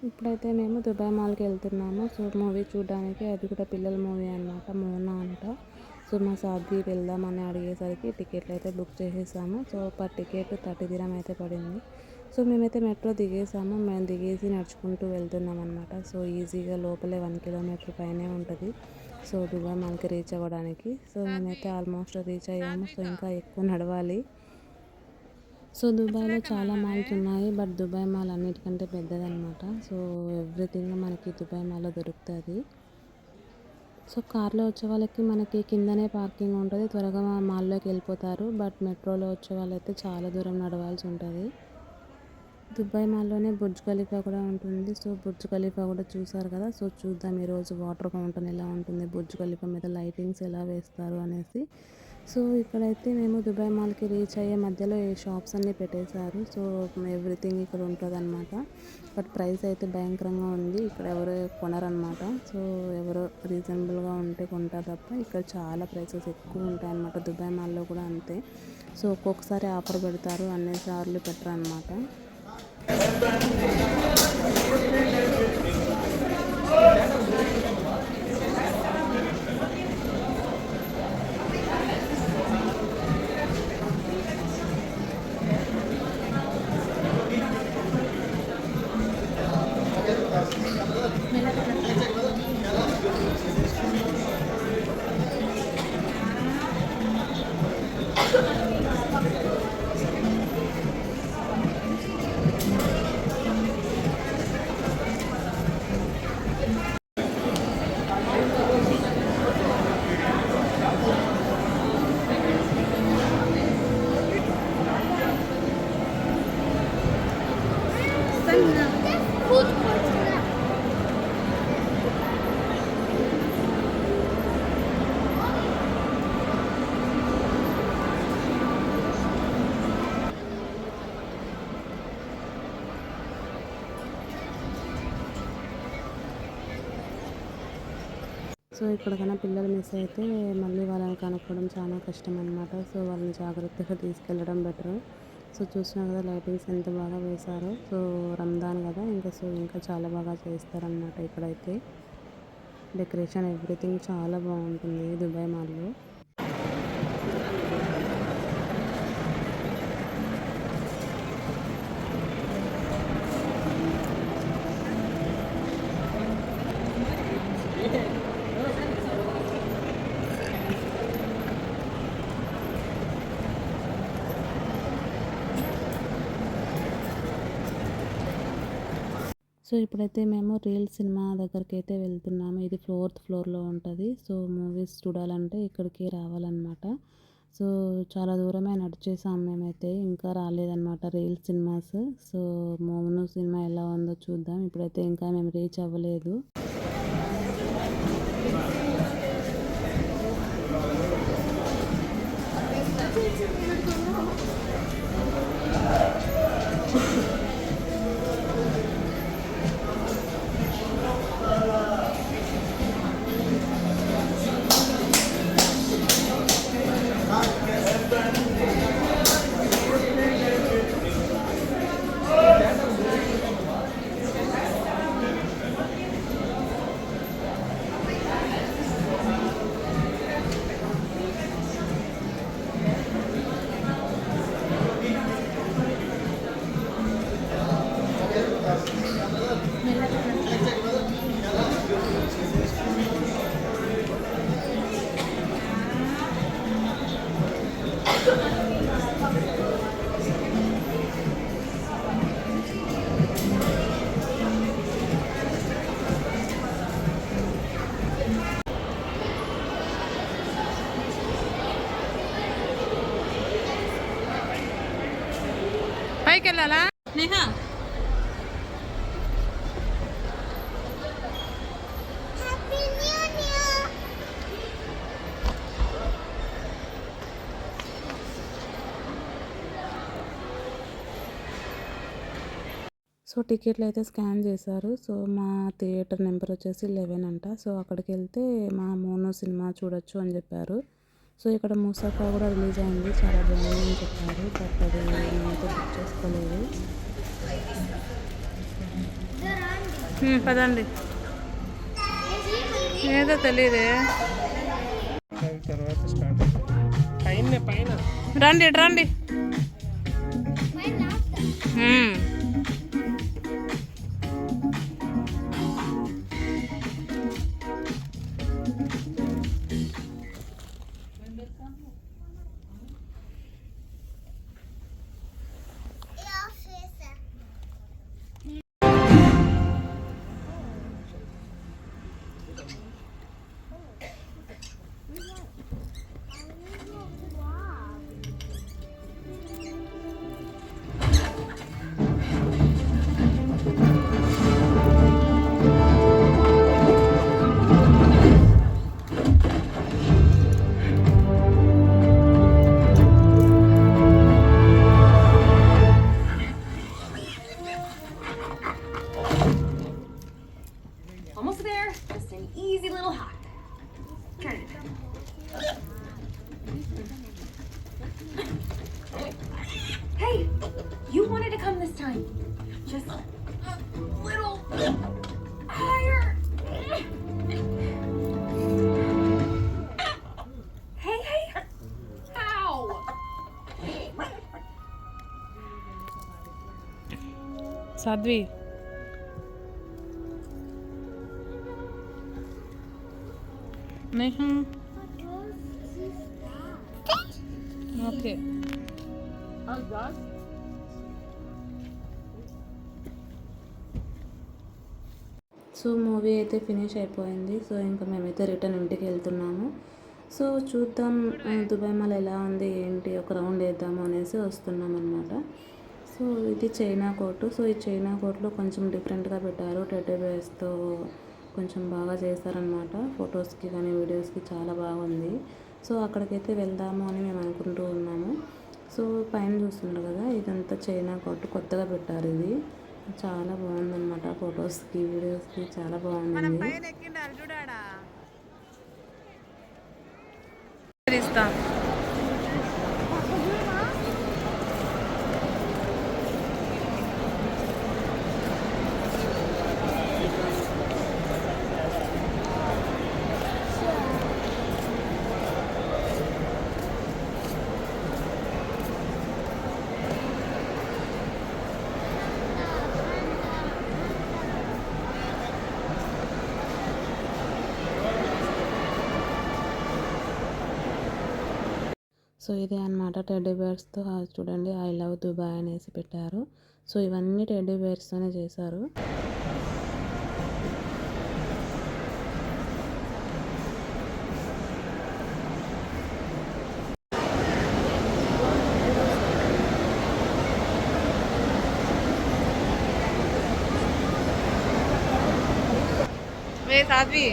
ఇప్పుడైతే మేము దుబాయ్ మాల్‌కి వెళ్తున్నాము. సో, మూవీ చూడడానికి. అది కూడా పిల్లల మూవీ అనమాట. 'మోనా' అంట. సో, మా సార్‌కి వెళ్దామని అడిగేసరికి టికెట్లు అయితే బుక్ చేసేసాము. సో, పర్ టికెట్ 30 దిరం అయితే పడింది. సో, మేమైతే మెట్రో దిగేసాము. మేము దిగేసి నడుచుకుంటూ వెళ్తున్నాం అనమాట. సో, ఈజీగా లోపలే 1 కిలోమీటర్ పైనే ఉంటది. సో, దుబాయ్ మాల్‌కి రీచ్ అవ్వడానికి. సో, మేమైతే ఆల్మోస్ట్ రీచ్ అయ్యాము. సో, ఇంకా ఎక్కువ నడవాలి. సో, దుబాయ్‌లో చాలా మాల్స్ ఉన్నాయి. బట్ దుబాయ్ మాల్ అన్నిటికంటే పెద్దదనమాట. సో, ఎవ్రీథింగ్ మనకి దుబాయ్ మాల్‌లో దొరుకుతది. సో, కార్‌లో వచ్చే వాళ్ళకి మనకి కిందనే పార్కింగ్ ఉంటది. త్వరగా మాల్‌లోకి వెళ్ళిపోతారు. బట్ మెట్రోలో వచ్చే వాళ్ళైతే చాలా దూరం నడవాల్సి ఉంటది. దుబాయ్ మాల్‌లోనే బుర్జ్ ఖలీఫా కూడా ఉంటుంది. సో, బుర్జ్ ఖలీఫా కూడా చూసారు కదా! సో, చూద్దాం ఈరోజు వాటర్ ఫౌంటైన్ ఎలా ఉంటుంది, బుర్జ్ ఖలీఫా మీద లైటింగ్స్ ఎలా వేస్తారు అనేసి. సో, ఇక్కడైతే మేము దుబాయ్ మాల్‌కి రీచ్ అయ్యే మధ్యలో ఈ షాప్స్ అన్నీ పెట్టేశారు. సో, ఎవ్రీథింగ్ ఇక్కడ ఉంటదనమాట. బట్ ప్రైస్ అయితే భయంకరంగా ఉంది. ఇక్కడ ఎవరు కొనరనమాట. సో, ఎవరో రీజనబుల్‌గా ఉంటే కొంటారు తప్ప ఇక్కడ చాలా ప్రైసెస్ ఎక్కువ ఉంటాయన్నమాట. దుబాయ్ మాల్‌లో కూడా అంతే. సో, ఒక్కొక్కసారి ఆఫర్ పెడతారు. అన్ని సార్లు పెట్టరనమాట. సో, ఎక్కడికైనా పిల్లలు మిస్ అయితే మళ్ళీ వాళ్ళని కనుక్కోవడం చాలా కష్టం అనమాట. సో, వాళ్ళని జాగ్రత్తగా తీసుకెళ్ళడం బెటర్. సో, చూసినా కదా లైటింగ్స్ ఎంత బాగా వేశారో. సో, రంజాన్ కదా ఇంకా చాలా బాగా చేస్తారనమాట ఇక్కడైతే. డెకరేషన్ ఎవ్రీథింగ్ చాలా బాగుంటుంది దుబాయ్ మాల్‌లో. సో, ఇప్పుడైతే మేము రీల్ సినిమా దగ్గరికైతే వెళ్తున్నాము. ఇది 4th ఫ్లోర్‌లో ఉంటది. సో, మూవీస్ చూడాలంటే ఇక్కడికి రావాలన్నమాట. సో, చాలా దూరమే నడిచేసాం మేమైతే. ఇంకా రాలేదన్నమాట reel cinemas. So, 'Monu' cinema ఎలా ఉందో చూద్దాం. ఇప్పుడైతే ఇంకా మేము రీచ్ అవ్వలేదు. పైకెళ్ళాలా నేహా? సో, టికెట్లు అయితే స్కాన్ చేశారు. సో, మా థియేటర్ నెంబర్ వచ్చేసి 11 అంట. సో, అక్కడికెళ్తే మా 'మోనో' సినిమా చూడొచ్చు అని చెప్పారు. సో, ఇక్కడ 'ముసాఫా' కూడా రిలీజ్ అయింది. చాలా బాగుందని చెప్పారు. బట్ అది మేమైతే బుక్ చేసుకోలేదు. పదండి. ఏదో తెలియదే. తర్వాత స్టార్ట్ పైన పైన రండి రండి. Almost there. Just an easy little hop. Turn it. Hey, you wanted to come this time. Just a little higher. Hey, hey. Ow. Sadhvi. Okay. So movie అయితే ఫినిష్ అయిపోయింది. సో ఇంకా మేమైతే రిటర్న్ ఇంటికి వెళ్తున్నాము. సో చూద్దాం దుబాయ్ మాల్ ఎలా ఉంది ఏంటి, ఒక రౌండ్ వేద్దాము అనేసి వస్తున్నాం అనమాట. సో ఇది చైనా కోర్టు. సో ఈ చైనా కోర్టులో కొంచెం డిఫరెంట్గా పెట్టారు. టెడ్డీ బేర్స్తో కొంచెం బాగా చేశారనమాట. ఫొటోస్కి కానీ వీడియోస్కి చాలా బాగుంది. సో అక్కడికైతే వెళ్దాము అని మేము అనుకుంటూ ఉన్నాము. సో పైన చూస్తున్నారు కదా, ఇదంతా చైనా కోర్టు కొత్తగా పెట్టారు. ఇది చాలా బాగుందన్నమాట. ఫొటోస్కి వీడియోస్కి చాలా బాగుంది. ఇస్తాం. సో ఇదే అనమాట టెడ్డీ బేర్స్తో చూడండి, ఐ లవ్ దుబాయ్ అనేసి పెట్టారు. సో ఇవన్నీ టెడ్డీ బేర్స్తోనే చేశారు. సాధ్వి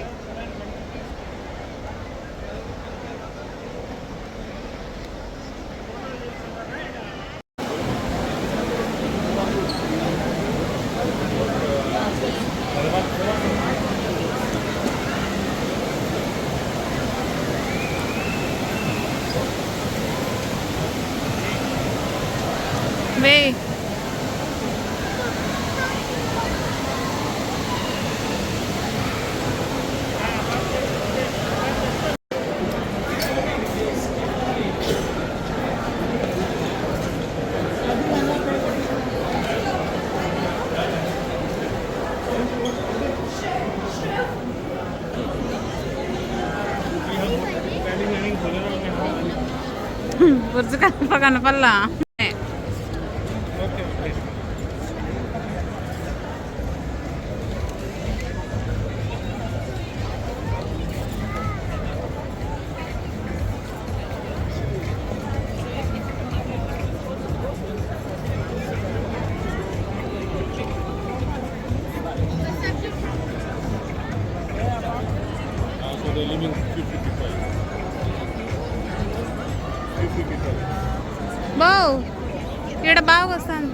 వే బుర్జు కనపల్లా. బావు ఇక్కడ బాగా వస్తాను.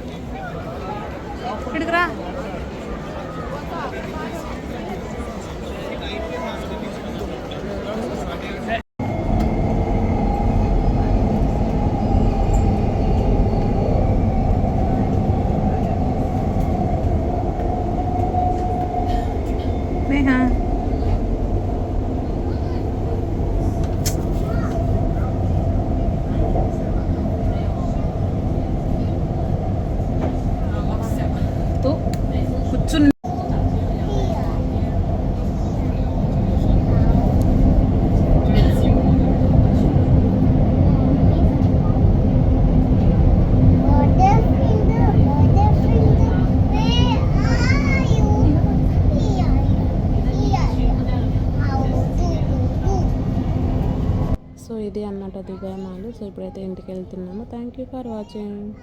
Dubai mall. సో ఇప్పుడైతే ఇంటికి వెళ్తున్నాము. Thank you for watching.